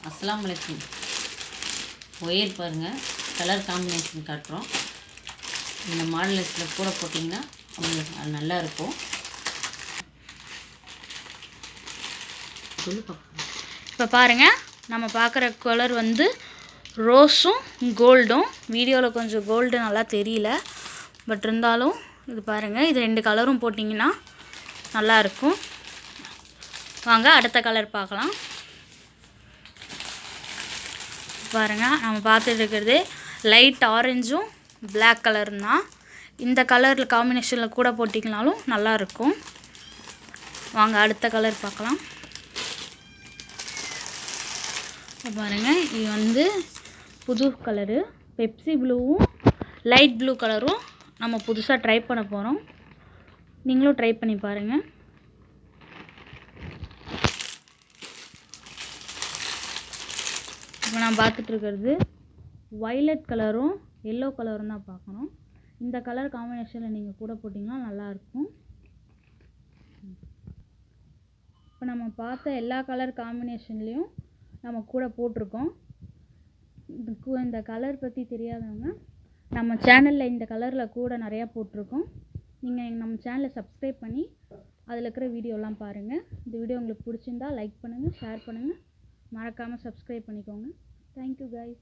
அஸ்ஸலாமு அலைக்கும். ஒயர் பாருங்கள், கலர் காம்பினேஷன் காட்டுறோம். இந்த மாடல்ஸில் கூட போட்டிங்கன்னா உங்களுக்கு அது நல்லாயிருக்கும். இப்போ பாருங்கள், நம்ம பார்க்குற கலர் வந்து ரோஸும் கோல்டும். வீடியோவில் கொஞ்சம் கோல்டு நல்லா தெரியல, பட் இருந்தாலும் இது பாருங்கள், இது 2 கலரும் போட்டிங்கன்னா நல்லாயிருக்கும். வாங்க அடுத்த கலர் பார்க்கலாம். பாருங்கள், நம்ம பார்த்துட்டு இருக்கிறது லைட் ஆரஞ்சும் பிளாக் கலரும் தான். இந்த கலரில் காம்பினேஷனில் கூட போட்டிங்கனாலும் நல்லாயிருக்கும். வாங்க அடுத்த கலர் பார்க்கலாம். பாருங்கள், இது வந்து புது கலரு, பெப்சி ப்ளூவும் லைட் ப்ளூ கலரும் நம்ம புதுசாக ட்ரை பண்ண போகிறோம். நீங்களும் ட்ரை பண்ணி பாருங்கள். இப்போ நான் பார்த்துட்ருக்கிறது வைலட் கலரும் எல்லோ கலரும் தான் பார்க்கணும். இந்த கலர் காம்பினேஷனில் நீங்கள் கூட போட்டிங்கன்னா நல்லாயிருக்கும். இப்போ நம்ம பார்த்த எல்லா கலர் காம்பினேஷன்லேயும் நம்ம கூட போட்டிருக்கோம். இந்த கலர் பற்றி தெரியாதவங்க நம்ம சேனலில் இந்த கலரில் கூட நிறையா போட்டிருக்கோம். நீங்கள் நம்ம சேனலை சப்ஸ்கிரைப் பண்ணி அதில் இருக்கிற வீடியோலாம் பாருங்கள். இந்த வீடியோ உங்களுக்கு பிடிச்சிருந்தால் லைக் பண்ணுங்கள், ஷேர் பண்ணுங்கள், மறக்காமல் சப்ஸ்கிரைப் பண்ணிக்கோங்க. Thank you guys.